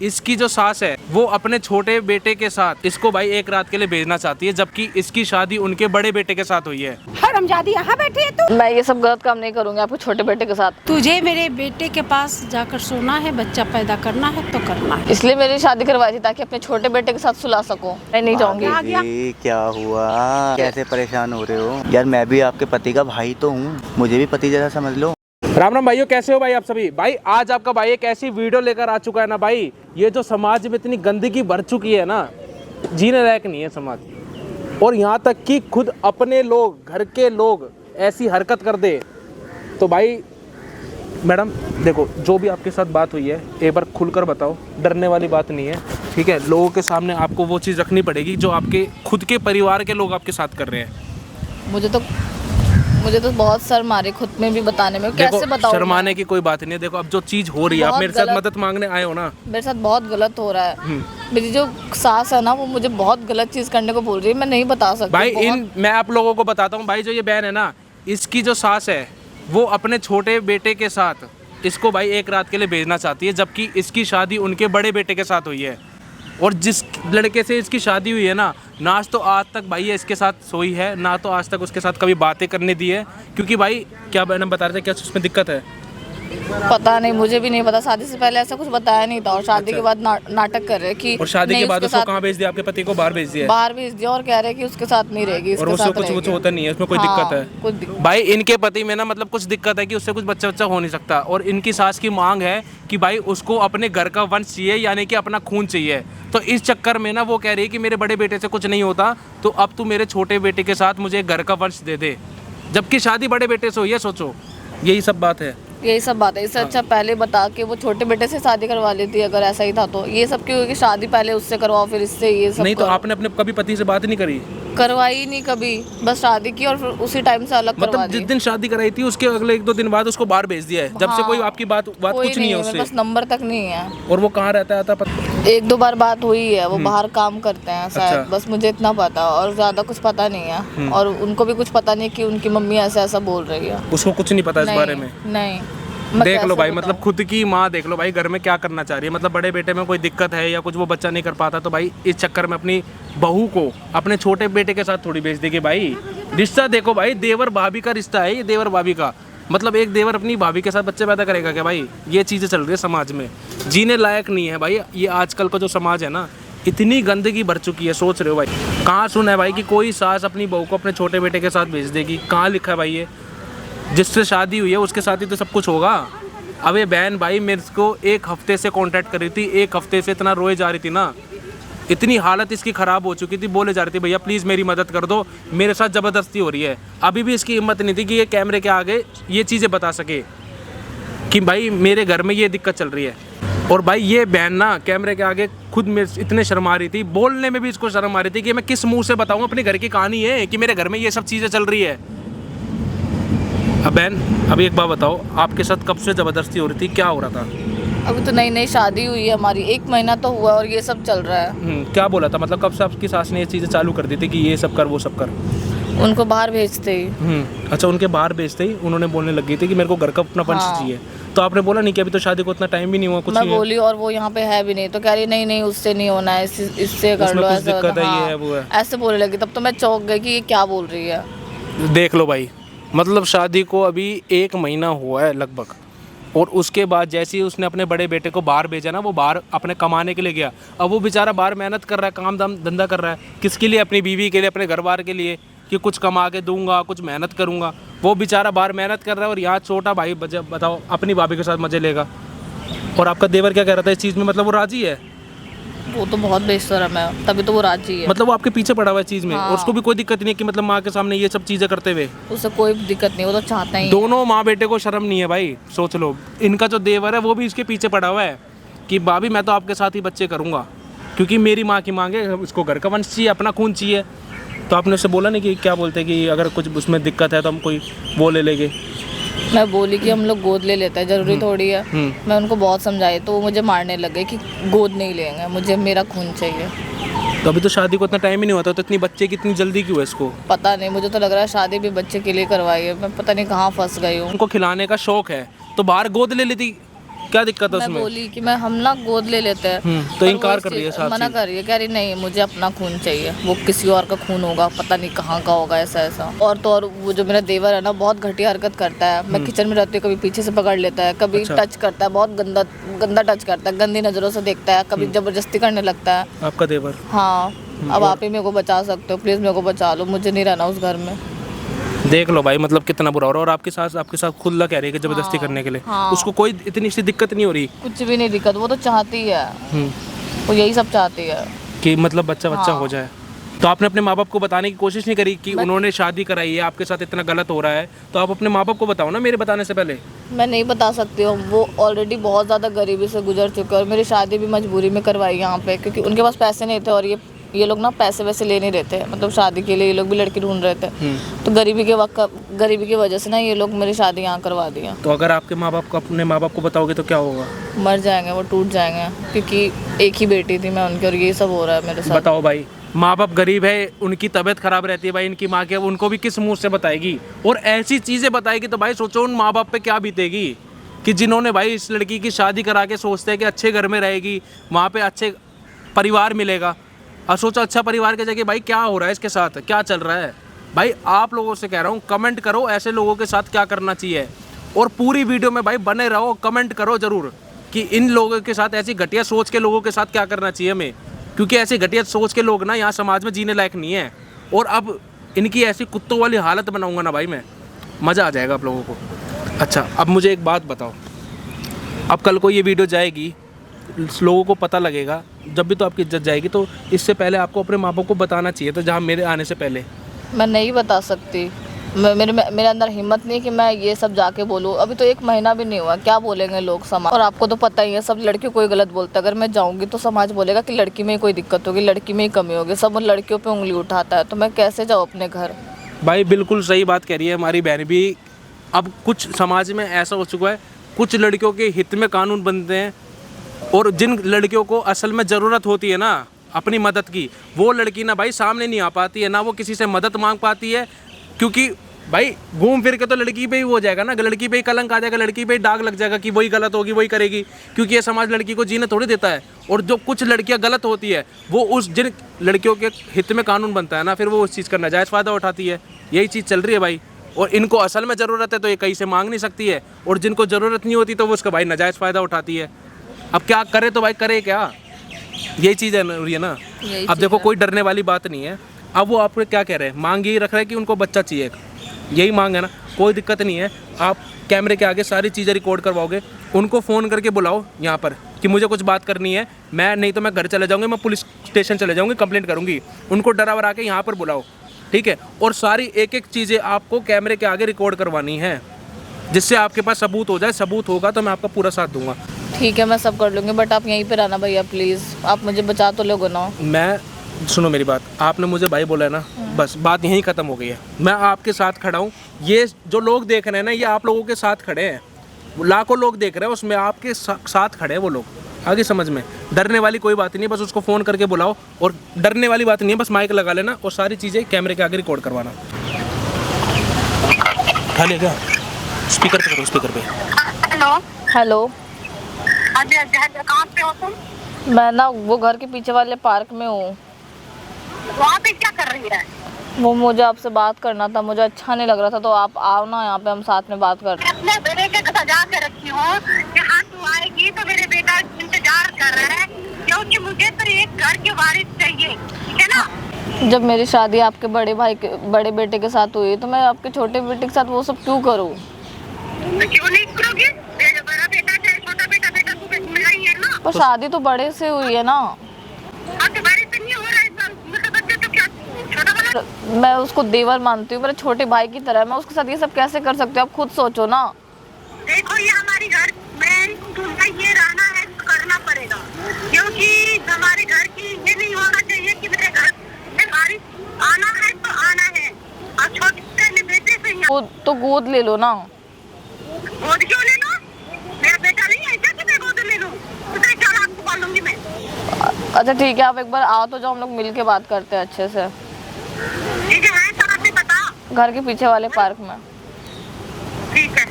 इसकी जो सास है वो अपने छोटे बेटे के साथ इसको भाई एक रात के लिए भेजना चाहती है, जबकि इसकी शादी उनके बड़े बेटे के साथ हुई है। हरामजादी यहाँ बैठी है तू। मैं ये सब गलत काम नहीं करूंगी आपके छोटे बेटे के साथ। तुझे मेरे बेटे के पास जाकर सोना है, बच्चा पैदा करना है तो करना है। इसलिए मेरी शादी करवाई थी ताकि अपने छोटे बेटे के साथ सुला सकूं। मैं नहीं जाऊंगी। ये क्या हुआ, कैसे परेशान हो रहे हो यार? मैं भी आपके पति का भाई तो हूँ, मुझे भी पति जैसा समझ लो। राम राम भाइयों, कैसे हो भाई आप सभी? भाई आज आपका भाई एक ऐसी वीडियो लेकर आ चुका है ना भाई, ये जो समाज में इतनी गंदगी भर चुकी है ना, जीने लायक नहीं है समाज। और यहाँ तक कि खुद अपने लोग, घर के लोग ऐसी हरकत कर दे तो भाई मैडम देखो, जो भी आपके साथ बात हुई है एक बार खुलकर बताओ, डरने वाली बात नहीं है, ठीक है? लोगों के सामने आपको वो चीज़ रखनी पड़ेगी जो आपके खुद के परिवार के लोग आपके साथ कर रहे हैं। मुझे तो बहुत शर्म आ रही खुद में भी बताने में। कैसे बताऊं? शर्माने की कोई बात नहीं है। देखो अब जो चीज़ हो रही है, आप मेरे साथ मदद मांगने आए हो ना, मेरे साथ बहुत गलत हो रहा है। मेरी जो सास है ना, वो मुझे बहुत गलत चीज़ करने को बोल रही है। मैं नहीं बता सकती भाई। मैं आप लोगों को बताता हूँ भाई, जो ये बहन है ना, इसकी जो सास है वो अपने छोटे बेटे के साथ इसको भाई एक रात के लिए भेजना चाहती है, जबकि इसकी शादी उनके बड़े बेटे के साथ हुई है। और जिस लड़के से इसकी शादी हुई है ना तो आज तक भाई ये इसके साथ सोई है, ना तो आज तक उसके साथ कभी बातें करने दी है। क्योंकि भाई क्या बहन बता रहे थे, क्या उसमें दिक्कत है? पता नहीं, मुझे भी नहीं पता। शादी से पहले ऐसा कुछ बताया नहीं था और शादी के बाद नाटक कर रहे कि और शादी के बाद उसको कहाँ भेज दिया? आपके पति को बाहर भेज दिया? बाहर भेज दिया और कह रहे कि उसके साथ नहीं रहेगी, और उसको कुछ होता नहीं है, उसमें कोई दिक्कत है? भाई इनके पति में ना मतलब कुछ दिक्कत है कि उससे कुछ बच्चा हो नहीं सकता। और इनकी सास की मांग है कि भाई उसको अपने घर का वंश चाहिए, यानी कि अपना खून चाहिए। तो इस चक्कर में ना वो कह रही है कि मेरे बड़े बेटे से कुछ नहीं होता, तो अब तू मेरे छोटे बेटे के साथ मुझे घर का वंश दे दे, जबकि शादी बड़े बेटे से हुई है। सोचो, यही सब बात है। यही सब बात है। इससे अच्छा पहले बता के वो छोटे बेटे से शादी करवा लेती अगर ऐसा ही था तो। ये सब क्यों कि शादी पहले उससे करवाओ फिर इससे ये सब नहीं तो आपने अपने कभी पति से बात नहीं करी? करवाई नहीं कभी, बस शादी की और फिर उसी टाइम से अलग करवा दी। जिस दिन शादी कराई थी उसके अगले 1-2 दिन बाद उसको बाहर भेज दिया है, जब से कोई आपकी बात कुछ नहीं है उससे। बस नंबर तक नहीं है। और वो कहाँ रहता है? 1-2 बार बात हुई है, वो बाहर काम करते हैं शायद। बस मुझे इतना पता और ज्यादा कुछ पता नहीं है। और उनको भी कुछ पता नहीं कि उनकी मम्मी ऐसा बोल रही है। उसको कुछ नहीं पता इस बारे में? नहीं। देख लो भाई, मतलब खुद की माँ देख लो भाई, घर में क्या करना चाह रही है। मतलब बड़े बेटे में कोई दिक्कत है या कुछ वो बच्चा नहीं कर पाता, तो भाई इस चक्कर में अपनी बहू को अपने छोटे बेटे के साथ थोड़ी भेज देगी। भाई रिश्ता देखो भाई, देवर भाभी का रिश्ता है ये, देवर भाभी का। मतलब एक देवर अपनी भाभी के साथ बच्चे पैदा करेगा क्या? भाई ये चीज़ें चल रही है समाज में, जीने लायक नहीं है भाई। ये आजकल का जो समाज है ना, इतनी गंदगी भर चुकी है। सोच रहे हो भाई, कहाँ सुना है भाई कि कोई सास अपनी बहू को अपने छोटे बेटे के साथ भेज देगी? कहाँ लिखा है भाई? ये जिससे शादी हुई है उसके साथ ही तो सब कुछ होगा। अब ये बहन भाई मेरे को 1 हफ्ते से कांटेक्ट कर रही थी, 1 हफ्ते से इतना रोए जा रही थी ना, इतनी हालत इसकी ख़राब हो चुकी थी, बोले जा रही थी भैया प्लीज़ मेरी मदद कर दो, मेरे साथ ज़बरदस्ती हो रही है। अभी भी इसकी हिम्मत नहीं थी कि ये कैमरे के आगे ये चीज़ें बता सके कि भाई मेरे घर में ये दिक्कत चल रही है। और भाई ये बहन ना कैमरे के आगे खुद में इतने शर्मा रही थी, बोलने में भी इसको शर्म आ रही थी कि मैं किस मुँह से बताऊँ अपने घर की कहानी है कि मेरे घर में ये सब चीज़ें चल रही है। अब बहन अभी एक बात बताओ, आपके साथ कब से ज़बरदस्ती हो रही थी, क्या हो रहा था? अभी तो नई शादी हुई है हमारी, 1 महीना तो हुआ और ये सब चल रहा है। क्या बोला था? मतलब कब से आपकी सास ने ये चीज़ें चालू कर दी थी कि ये सब कर वो सब कर? उनको बाहर भेजते ही। अच्छा, उनके बाहर भेजते ही उन्होंने बोलने लग गई थी कि मेरे को घर का अपना वंश चाहिए। तो आपने बोला नहीं कि अभी तो शादी को इतना टाइम भी नहीं हुआ? कुछ मैं बोली और वो यहाँ पे है भी नहीं, तो कह रही नहीं उससे नहीं होना है, इससे कर लो, ऐसा दिक्कत है, ये है वो है, ऐसे बोलने लगी। तब तो मैं चौंक गई कि ये क्या बोल रही है। देख लो भाई, मतलब शादी को अभी 1 महीना हुआ है लगभग, और उसके बाद जैसे ही उसने अपने बड़े बेटे को बाहर भेजा ना, वो बाहर अपने कमाने के लिए गया। अब वो बेचारा बाहर मेहनत कर रहा है, काम दाम धंधा कर रहा है, किसके लिए? अपनी बीवी के लिए, अपने घर बार के लिए, कि कुछ कमा के दूंगा, कुछ मेहनत करूंगा। वो बेचारा बाहर मेहनत कर रहा है और यहाँ छोटा भाई बताओ अपनी भाभी के साथ मजे लेगा। और आपका देवर क्या कह रहा था इस चीज़ में? मतलब वो राजी है? वो तो बहुत बेशर्म है, तभी तो वो राजी है। मतलब वो आपके पीछे पड़ा हुआ है चीज़ में। और उसको भी कोई दिक्कत नहीं है कि मतलब माँ के सामने ये सब चीज़ें करते हुए? उसे कोई दिक्कत नहीं, वो तो चाहता ही। दोनों माँ बेटे को शर्म नहीं है भाई। सोच लो, इनका जो देवर है वो भी इसके पीछे पड़ा हुआ है कि भाभी मैं तो आपके साथ ही बच्चे करूँगा, क्योंकि मेरी माँ की मांग है, इसको घर का वंश चाहिए, अपना खून चाहिए। तो आपने उससे बोला नहीं कि क्या बोलते कि अगर कुछ उसमें दिक्कत है तो हम कोई वो ले लेंगे? मैं बोली कि हम लोग गोद ले लेते हैं, जरूरी थोड़ी है। मैं उनको बहुत समझाई तो वो मुझे मारने लगे कि गोद नहीं लेंगे, मुझे मेरा खून चाहिए। तो अभी तो शादी को इतना टाइम ही नहीं होता, तो इतनी बच्चे की इतनी जल्दी क्यों है इसको? पता नहीं, मुझे तो लग रहा है शादी भी बच्चे के लिए करवाई है। मैं पता नहीं कहाँ फंस गई हूँ। उनको खिलाने का शौक है तो बाहर गोद ले लेती, क्या दिक्कत है मैं उसमें? बोली कि मैं हम ना गोद ले लेते हैं, तो पर इनकार वो इस कर रही है चीज़- साफ मना सी। कर रही है, कह रही नहीं मुझे अपना खून चाहिए, वो किसी और का खून होगा, पता नहीं कहाँ का होगा, ऐसा ऐसा। और तो और वो जो मेरा देवर है ना बहुत घटिया हरकत करता है। मैं किचन में रहती हूँ, कभी पीछे से पकड़ लेता है, कभी अच्छा। टच करता है, बहुत गंदा गंदा टच करता है, गंदी नज़रों से देखता है, कभी जबरदस्ती करने लगता है। आपका देवर? हाँ, अब आप ही मेरे को बचा सकते हो, प्लीज़ मेरे को बचा लो, मुझे नहीं रहना उस घर में। देख लो भाई, मतलब कितना बुरा हो रहा है। और आपके साथ खुला कह रही है कि जबरदस्ती हाँ, करने के लिए। हाँ। उसको कोई इतनी सी दिक्कत नहीं हो रही कुछ भी नहीं दिक्कत, वो तो चाहती है, वो यही सब चाहती है। कि मतलब बच्चा हाँ। हो जाए। तो आपने अपने माँ बाप को बताने की कोशिश नहीं करी कि उन्होंने शादी कराई है, आपके साथ इतना गलत हो रहा है, तो आप अपने माँ बाप को बताओ ना मेरे बताने से पहले। मैं नहीं बता सकती हूँ, वो ऑलरेडी बहुत ज़्यादा गरीबी से गुजर चुके हैं और मेरी शादी भी मजबूरी में करवाई यहाँ पे, क्योंकि उनके पास पैसे नहीं थे और ये लोग ना पैसे वैसे ले नहीं रहे थे, मतलब शादी के लिए ये लोग भी लड़की ढूंढ रहे थे। तो गरीबी की वजह से ना ये लोग मेरी शादी यहाँ करवा दिया। तो अगर आपके माँ बाप को अपने माँ बाप को बताओगे तो क्या होगा? मर जाएंगे, वो टूट जाएंगे, क्योंकि एक ही बेटी थी मैं उनकी और ये सब हो रहा है मेरे साथ। बताओ भाई, माँ बाप गरीब है, उनकी तबीयत खराब रहती है भाई, इनकी माँ के, उनको भी किस मुंह से बताएगी? और ऐसी चीज़ें बताएगी तो भाई सोचो उन माँ बाप पे क्या बीतेगी, कि जिन्होंने भाई इस लड़की की शादी करा के सोचते हैं कि अच्छे घर में रहेगी, वहाँ पे अच्छे परिवार मिलेगा, और सोचो अच्छा परिवार की जगह भाई क्या हो रहा है इसके साथ, क्या चल रहा है। भाई आप लोगों से कह रहा हूँ, कमेंट करो ऐसे लोगों के साथ क्या करना चाहिए, और पूरी वीडियो में भाई बने रहो, कमेंट करो ज़रूर कि इन लोगों के साथ, ऐसी घटिया सोच के लोगों के साथ क्या करना चाहिए हमें, क्योंकि ऐसी घटिया सोच के लोग ना यहाँ समाज में जीने लायक नहीं है। और अब इनकी ऐसी कुत्तों वाली हालत बनाऊंगा ना भाई मैं, मज़ा आ जाएगा आप लोगों को। अच्छा, अब मुझे एक बात बताओ, अब कल को ये वीडियो जाएगी, लोगों को पता लगेगा, जब भी तो आपकी इज्जत जाएगी, तो इससे पहले आपको अपने माँ बाप को बताना चाहिए था, जहाँ मेरे आने से पहले। मैं नहीं बता सकती, मेरे अंदर हिम्मत नहीं कि मैं ये सब जाके बोलूँ। अभी तो 1 महीना भी नहीं हुआ, क्या बोलेंगे लोग समाज। और आपको तो पता ही है, सब लड़कियों को ही गलत बोलता है। अगर मैं जाऊँगी तो समाज बोलेगा कि लड़की में ही कोई दिक्कत होगी, लड़की में ही कमी होगी, सब उन लड़कियों पे उंगली उठाता है, तो मैं कैसे जाऊँ अपने घर। भाई बिल्कुल सही बात कह रही है हमारी बहन भी। अब कुछ समाज में ऐसा हो चुका है, कुछ लड़कियों के हित में कानून बनते हैं, और जिन लड़कियों को असल में ज़रूरत होती है ना अपनी मदद की, वो लड़की ना भाई सामने नहीं आ पाती है, ना वो किसी से मदद मांग पाती है, क्योंकि भाई घूम फिर के तो लड़की पे ही हो जाएगा ना, लड़की पे ही कलंक आ जाएगा, लड़की पे ही दाग लग जाएगा कि वही गलत होगी, वही करेगी, क्योंकि ये समाज लड़की को जीने थोड़ी देता है। और जो कुछ लड़कियां गलत होती है, वो उस जिन लड़कियों के हित में कानून बनता है ना, फिर वो उस चीज़ का नाजायज़ फ़ायदा उठाती है। यही चीज़ चल रही है भाई। और इनको असल में ज़रूरत है तो ये कहीं से मांग नहीं सकती है, और जिनको ज़रूरत नहीं होती तो वो उसका भाई नाजायज़ फ़ायदा उठाती है। अब क्या करे तो भाई करे क्या, यही चीज़ है ना। अब देखो कोई डरने वाली बात नहीं है। अब वो आपको क्या कह रहे हैं, मांग यही रख रहे हैं कि उनको बच्चा चाहिए, यही मांग है ना, कोई दिक्कत नहीं है। आप कैमरे के आगे सारी चीज़ें रिकॉर्ड करवाओगे, उनको फ़ोन करके बुलाओ यहाँ पर कि मुझे कुछ बात करनी है, मैं नहीं तो मैं घर चले जाऊँगी, मैं पुलिस स्टेशन चले जाऊँगी, कंप्लेंट करूँगी। उनको डरा वरा के यहाँ पर बुलाओ, ठीक है। और सारी एक एक चीज़ें आपको कैमरे के आगे रिकॉर्ड करवानी है, जिससे आपके पास सबूत हो जाए। सबूत होगा तो मैं आपका पूरा साथ दूंगा। ठीक है, मैं सब कर लूँगी, बट आप यहीं पे रहना भैया प्लीज़, आप मुझे बचा तो लोगे ना। मैं, सुनो मेरी बात, आपने मुझे भाई बोला है ना, बस बात यहीं ख़त्म हो गई है। मैं आपके साथ खड़ा हूँ, ये जो लोग देख रहे हैं ना, ये आप लोगों के साथ खड़े हैं, लाखों लोग देख रहे हैं, उसमें आपके साथ खड़े हैं वो लोग। आगे समझ में, डरने वाली कोई बात नहीं है, बस उसको फ़ोन करके बुलाओ, और डरने वाली बात नहीं है, बस माइक लगा लेना और सारी चीज़ें कैमरे के आगे रिकॉर्ड करवाना। खा लेगा, स्पीकर पे करो, स्पीकर पे। हेलो हेलो, कहाँ पे हो तुम? मैं ना वो घर के पीछे वाले पार्क में हूँ। वहाँ पे क्या कर रही है? वो मुझे आपसे बात करना था, मुझे अच्छा नहीं लग रहा था, तो आप आओ ना यहाँ पे, हम साथ में बात करते हैं। अपने बेटे के सजा के रखी हूँ कि हाँ तू आएगी तो मेरे बेटा इंतजार कर रहा है, क्योंकि मुझे तो एक घर की वारिस चाहिए, ठीक है ना। जब मेरी शादी आपके बड़े बेटे के साथ हुई, तो मैं आपके छोटे बेटे के साथ वो सब क्यों करूँ? तो क्यों नहीं करोगी? बड़ा बेटा चाहे छोटा बेटा, बेटा तू मेरा ही है ना। पर शादी तो बड़े से हुई है ना। हाँ तो बड़े से नहीं हो रहा है, मतलब बच्चे तो क्या छोटा वाला। मैं उसको देवर मानती हूँ, मेरे छोटे भाई की तरह, मैं उसके साथ ये सब कैसे कर सकती हूँ? आप खुद सोचो ना। देखो ये हमारी घर में तुम्हें ये रहना है तो करना पड़ेगा, क्योंकि हमारे घर की ये नहीं होना चाहिए कि मेरे घर में बारिश आना है तो आना है, और छोटे बेटे से ही तो गोद ले लो ना। गोद क्यों ले लो? मेरा बेटा नहीं है क्या कि मैं गोद ले लूं? उसे क्या आपको बोलूंगी मैं? अच्छा ठीक है, आप एक बार आओ तो जो हम लोग मिल के बात करते हैं अच्छे से। ठीक है, कहाँ पे बता? घर के पीछे वाले पार्क में। ठीक है,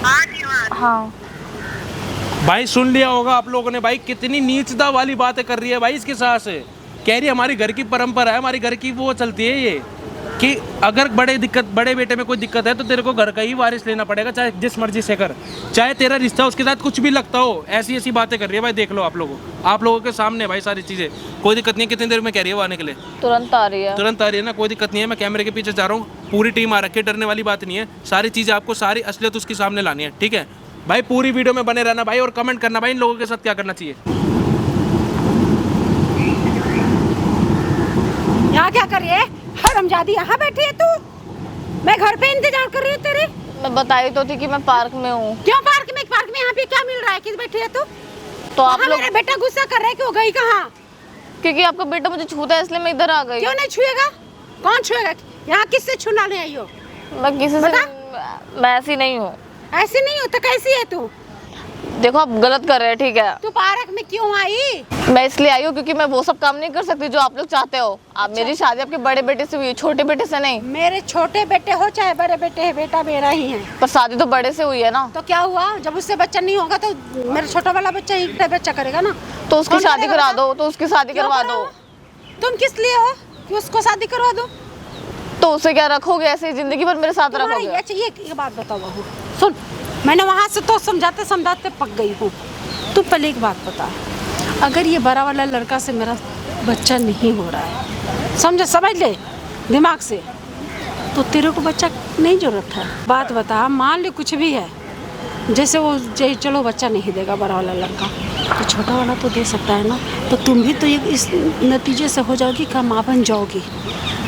आ रही हूँ। हाँ। भाई सुन लिया होगा आप लोगों ने भाई, कितनी नीचता वाली बातें कर रही है भाई इसके साथ से। कह रही है हमारी घर की परंपरा है, हमारी घर की वो चलती है ये कि अगर बड़े बेटे में कोई दिक्कत है तो तेरे को घर का ही वारिस लेना पड़ेगा, चाहे जिस मर्जी से कर, चाहे तेरा रिश्ता उसके साथ कुछ भी लगता हो। ऐसी ऐसी बातें कर रही है भाई, देख लो आप लोगों के सामने भाई सारी चीज़ें। कोई दिक्कत नहीं है, कितनी देर में कह रही है वो आने के लिए? तुरंत आ रही है। तुरंत आ रही है ना, कोई दिक्कत नहीं है। मैं कैमरे के पीछे जा रहा हूँ, पूरी टीम आ रखी है, डरने वाली बात नहीं है। सारी चीज़ें आपको, सारी असलियत उसके सामने लानी है, ठीक है भाई? पूरी वीडियो में बने रहना भाई, और कमेंट करना भाई इन लोगों के साथ क्या करना चाहिए। यहाँ क्या कर रही है हरामजादी? यहाँ बैठी है तू? मैं घर पे इंतजार कर रही हूँ तेरे। मैं बताई तो थी कि मैं पार्क में हूँ। क्यों पार्क में? यहाँ पे क्या मिल रहा है? किस बैठी है तू? तो आप लोग, मेरा बेटा गुस्सा कर रहा है कि वो गई कहाँ? क्योंकि आपका बेटा मुझे छूता है इसलिए मैं इधर आ गई। क्यों नहीं छुएगा? कौन छुएगा? यहाँ किससे छूना ले आई हो? मैं किसी से, मैं ऐसी नहीं हूँ। ऐसी नहीं हो तो कैसी है तू? देखो आप गलत कर रहे हैं, ठीक है? तू पार्क में क्यों आई? मैं इसलिए आई हूँ क्योंकि मैं वो सब काम नहीं कर सकती जो आप लोग चाहते हो। आप मेरी शादी आपके बड़े बेटे से हुई है, छोटे बेटे से नहीं। मेरे छोटे बेटे हो चाहे बड़े बेटे है, बेटा मेरा ही है। पर शादी तो बड़े से हुई है ना। तो क्या हुआ? जब उससे बच्चा नहीं होगा तो मेरा छोटा वाला बच्चा ही बच्चा करेगा ना। तो उसकी कौन शादी करेगा करा बता? दो, तो उसकी शादी क्यों करवा कराओ? दो। तुम किस लिए हो कि उसको शादी करवा दो? तो उसे क्या रखोगे ऐसे जिंदगी भर मेरे साथ तुम्हारा रखोगे? ये चाहिए? एक बात बताओ बहू, सुन, मैंने वहाँ से तो समझाते समझाते पक गई हूँ। तू पहले एक बात बता, अगर ये बड़ा वाला लड़का से मेरा बच्चा नहीं हो रहा है, समझ ले दिमाग से, तो तेरे को बच्चा नहीं जरूरत है। बात बता, मान ले कुछ भी है, जैसे वो चलो बच्चा नहीं देगा बड़ा वाला लड़का, तो छोटा वाला तो दे सकता है ना। तो तुम भी तो ये इस नतीजे से हो जाओगी कि माँ बन जाओगी।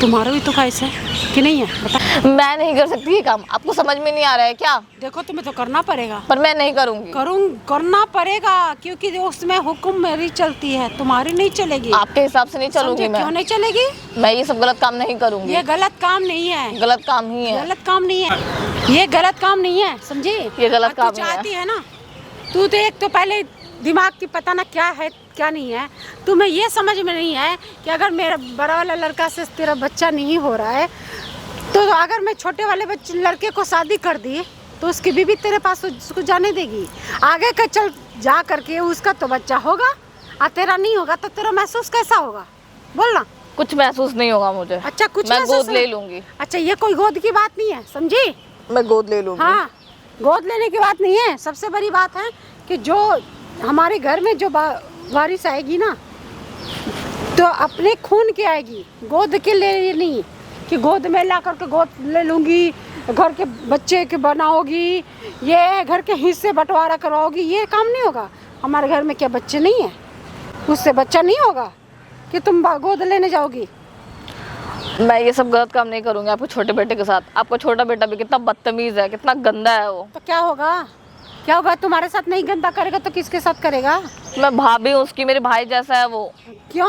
तुम्हारा भी तो कैसे है कि नहीं है? बता। मैं नहीं कर सकती ये काम, आपको समझ में नहीं आ रहा है क्या? देखो तुम्हें तो करना पड़ेगा। पर मैं नहीं करूँगी। करना पड़ेगा क्योंकि उसमें हुक्म मेरी चलती है, तुम्हारी नहीं चलेगी। आपके हिसाब से नहीं चलूंगी मैं। क्यों नहीं चलेगी? मैं ये सब गलत काम नहीं करूँगी। ये गलत काम नहीं है। गलत काम ही है। गलत काम नहीं है, ये गलत काम नहीं है, समझी? ये गलत काम तू ही है। चाहती है ना, तू तो एक तो पहले दिमाग की पता ना क्या है क्या नहीं है। तुम्हें ये समझ में नहीं है कि अगर मेरा बड़ा वाला लड़का से तेरा बच्चा नहीं हो रहा है, तो अगर मैं छोटे वाले लड़के को शादी कर दी तो उसकी बीवी तेरे पास उसको जाने देगी? आगे का चल जा करके उसका तो बच्चा होगा और तेरा नहीं होगा, तो तेरा महसूस कैसा होगा? बोलना। कुछ महसूस नहीं होगा मुझे। अच्छा, कुछ मैं महसूस गोद ले लूंगी। अच्छा, ये कोई गोद की बात नहीं है, समझी? मैं गोद ले लूंगी। हाँ, गोद लेने की बात नहीं है। सबसे बड़ी बात है कि जो हमारे घर में जो वारिस आएगी ना, तो अपने खून की आएगी, गोद के ले नहीं कि गोद में ला करके गोद ले लूँगी, घर के बच्चे के बनाओगी, ये घर के हिस्से बंटवारा करवाओगी, ये काम नहीं होगा। हमारे घर में क्या बच्चे नहीं है? उससे बच्चा नहीं होगा कि तुम गोद लेने जाओगी? मैं ये सब गलत काम नहीं करूँगी आपके छोटे बेटे के साथ। आपका छोटा बेटा भी कितना बदतमीज है, कितना गंदा है वो। तो क्या होगा? क्या होगा? तुम्हारे साथ नहीं गंदा करेगा तो किसके साथ करेगा? मैं भाभी हूँ उसकी, मेरे भाई जैसा है वो। क्यों?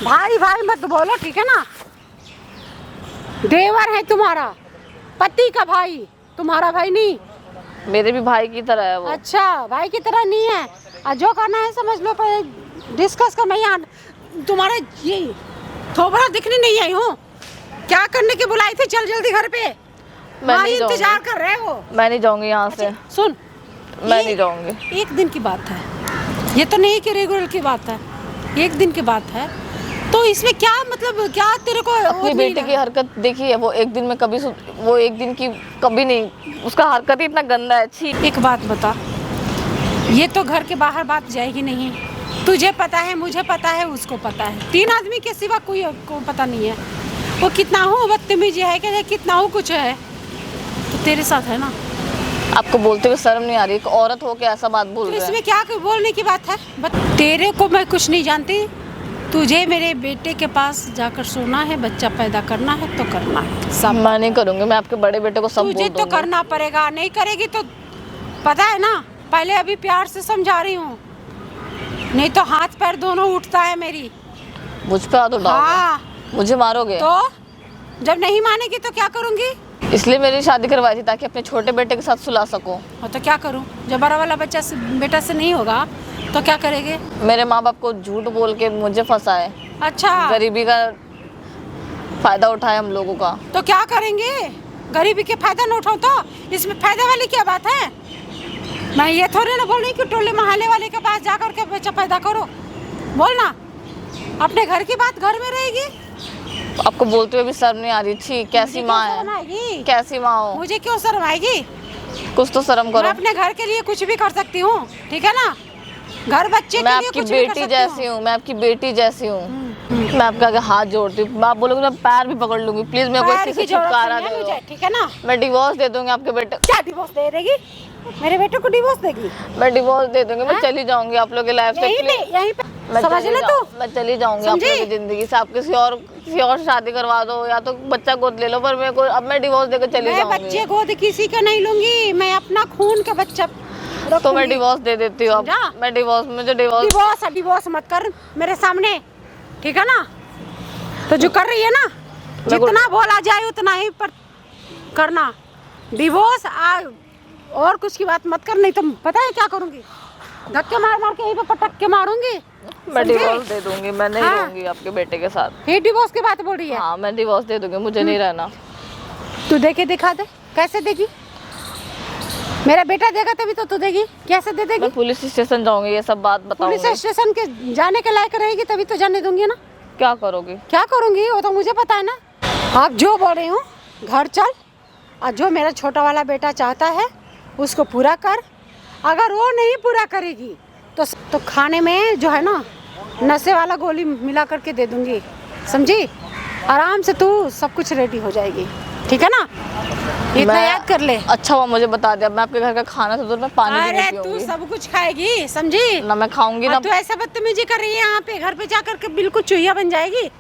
भाई भाई मत बोलो, ठीक है ना? देवर है तुम्हारा, पति का भाई, तुम्हारा भाई नहीं। मेरे भी भाई की तरह है वो। अच्छा, भाई की तरह नहीं है। और जो करना है समझ लो, पहले डिस्कस कर। मैं यहाँ तुम्हारा ये थोबड़ा दिखने नहीं आई हूँ। क्या करने की बुलाई थी? चल जल्दी घर पे, मैं नहीं जाऊंगी। इंतजार कर रहे हो। मैं नहीं जाऊंगी यहाँ से। सुन, मैं नहीं जाऊंगी। एक दिन की बात है, ये तो नहीं कि रेगुलर की बात है, एक दिन की बात है। तो इसमें क्या मतलब, क्या तेरे को अपनी बेटे की हरकत देखी है? वो एक दिन में कभी, वो एक दिन की कभी नहीं, उसका हरकत ही इतना गंदा है। छी। एक बात बता, ये तो घर के बाहर बात जाएगी नहीं। तुझे पता है, मुझे पता है, उसको पता है, 3 आदमी के सिवा कोई को पता नहीं है। वो कितना हो बदतमीजी है कि कितना हो कुछ है, तो तेरे साथ है ना। आपको बोलते हुए शर्म नहीं आ रही? एक औरत हो के ऐसा बात बोल तो रहे हैं। इसमें क्या बोलने की बात है? तेरे को मैं कुछ नहीं जानती। तुझे मेरे बेटे के पास जाकर सोना है, बच्चा पैदा करना है तो करना है सब। मैं नहीं करूँगी, मैं आपके बड़े बेटे को सब बोल तुझे दूंगी। तो करना पड़ेगा, नहीं करेगी तो पता है ना। पहले अभी प्यार से समझा रही हूँ, नहीं तो हाथ पैर दोनों उठता है मेरी। मुझ पे हाथ उठाओगे? हाँ। मुझे मारोगे? तो जब नहीं मानेगी तो क्या करूँगी? इसलिए मेरी शादी करवाई थी ताकि अपने छोटे बेटे के साथ सुला सकूं। हाँ, तो क्या करूँ? जब बड़ा वाला बेटा से नहीं होगा तो क्या करेंगे? मेरे माँ बाप को झूठ बोल के मुझे फंसाए, अच्छा, गरीबी का फायदा उठाए हम लोगों का। तो क्या करेंगे? गरीबी के फायदा न उठाओ तो इसमें फायदा वाली क्या बात है? मैं ये थोड़ी ना बोल रही कि टोले मोहल्ले वाले के पास जाकर के बच्चा पैदा करो, बोलना। अपने घर की बात घर में रहेगी। आपको बोलते हुए भी शर्म नहीं आ रही? छी, कैसी माँ है, कैसी माँ हो? मुझे क्यों शर्म आएगी? कुछ तो शर्म मैं करो। अपने घर के लिए कुछ भी कर सकती हूँ, ठीक है ना। घर बच्चे मैं के लिए आपकी कुछ भी कर बेटी सकती जैसी हूँ, मैं आपकी बेटी जैसी हूँ। मैं आपके आगे हाथ जोड़ती हूँ, आप बोलोगे मैं पैर भी पकड़ लूंगी। प्लीज मेरे को पैर इससे की जरूरत छुटकारा नहीं है दे मुझे, दो। ठीक है ना। मैं डिवोर्स दे दूंगी आपके बेटे। क्या डिवोर्स दे देगी? मेरे बेटे को डिवोर्स देगी? मैं डिवोर्स दे दूंगी, मैं चली जाऊंगी आप लोग की लाइफ से। यहीं पे मैं समझ चली ले जाऊं- तू। मैं चली जाऊंगी आप लोग की जिंदगी से। आप किसी और से शादी करवा दो या तो बच्चा गोद ले लो, पर मेरे को अब मैं डिवोर्स देकर चली मैं जाऊंगी। बच्चे गोद किसी का नहीं लूंगी, मैं अपना खून का बच्चा तो मैं रखूंगी। डिवोर्स दे देती हूँ अब। समझा? मैं डिवोर्स, मुझे डिवोर्स डिवोर्स मत कर मेरे सामने, ठीक है ना। तो जो कर रही है ना, जितना बोला जाए उतना ही पर करना। डिवोर्स और कुछ की बात मत कर, नहीं तो पता है क्या करूंगी? धक्के मार मार के यहीं पे पटक के मारूंगी। मैं समझे? डिवोर्स दे दूंगी, मैं नहीं हाँ। रहूंगी आपके बेटे के साथ। फिर डिवोर्स की बात बोल रही है? हाँ, मैं डिवोर्स दे दूंगी, मुझे नहीं रहना। तू दे के दिखा दे, कैसे देगी? मेरा बेटा देगा तभी तो तू देगी, कैसे दे देगी? मैं पुलिस स्टेशन जाऊंगी, ये सब बात बताऊंगी। पुलिस स्टेशन के जाने के लायक रहेगी तभी तो जाने दूंगी ना। क्या करोगी? क्या करूंगी वो तो मुझे पता है ना। आप जो बोल रही हूँ, घर चल और जो मेरा छोटा वाला बेटा चाहता है उसको पूरा कर। अगर वो नहीं पूरा करेगी तो खाने में जो है ना नशे वाला गोली मिला करके दे दूंगी, समझी? आराम से तू सब कुछ रेडी हो जाएगी, ठीक है ना। इतना याद कर ले। अच्छा हुआ मुझे बता दिया, मैं आपके घर का खाना तो दूर मैं पानी भी नहीं अरे तू पीऊंगी। सब कुछ खाएगी, समझी? ना मैं खाऊंगी ना। तू ऐसा बदतमीजी कर रही है यहाँ पे, घर पे जाकर के बिल्कुल चूहिया बन जाएगी,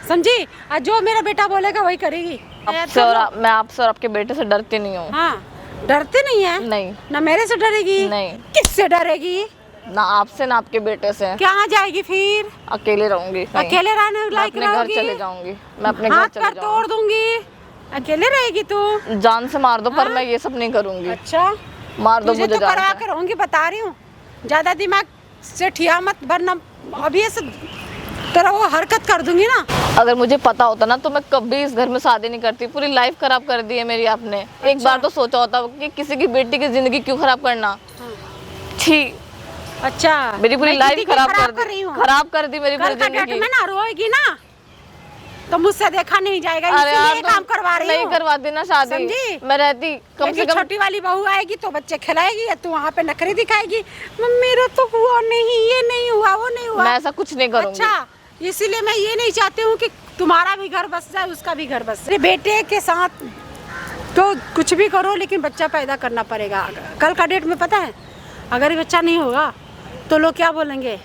समझी? और जो मेरा बेटा बोलेगा वही करेगी। आपसे और मैं आपसे और आपके बेटे से डरती नहीं हूँ। हाँ, डरते नहीं है? नहीं। ना मेरे से डरेगी? नहीं। किससे डरेगी? ना आपसे ना आपके बेटे से। कहाँ जाएगी फिर? अकेले रहूंगी कहीं। अकेले रहने मैं लायक अपने घर रहोगी? चले जाऊंगी, मैं अपने घर हाथ चले पैर तोड़ जाऊंगी। दूंगी, अकेले रहेगी तू? जान से मार दो पर मैं ये सब नहीं करूंगी। अच्छा, मार दो तुझे मुझे तो जान करवा से। के रहूंगी, बता रही हूँ। ज्यादा दिमाग से ठिया मत, वरना अभी ऐसे तेरा वो हरकत कर दूंगी ना। अगर मुझे पता होता ना तो मैं कभी इस घर में शादी नहीं करती। पूरी लाइफ खराब कर दी है मेरी आपने। एक बार तो सोचा होता कि किसी की बेटी की जिंदगी क्यों खराब करना। छी, अच्छा, मेरी पूरी मैं लाइफ जिंदगी खराब कर कर रही दी। हूँ। खराब कर दी मेरी पूरी कल का डेट जिंदगी। में ना रोएगी ना तो मुझसे देखा नहीं जाएगा, अरे इसीलिए यार ये काम करवा रही नहीं हूँ। करवाती ना शादी। समझी? मैं रहती कम से लेकिन कम। छोटी वाली बहू आएगी तो बच्चे खिलाएगी या तू वहाँ पे नखरे दिखाएगी, मेरा तो हुआ नहीं, ये नहीं हुआ, वो नहीं हुआ। मैं ऐसा कुछ नहीं करूंगी। अच्छा, इसीलिए मैं ये नहीं चाहती हूँ कि तुम्हारा भी घर बस जाए, उसका भी घर बस जाए। बेटे के साथ तो कुछ भी करो लेकिन बच्चा पैदा करना पड़ेगा। कल का डेट में पता है, अगर ये बच्चा नहीं होगा तो लोग क्या बोलेंगे?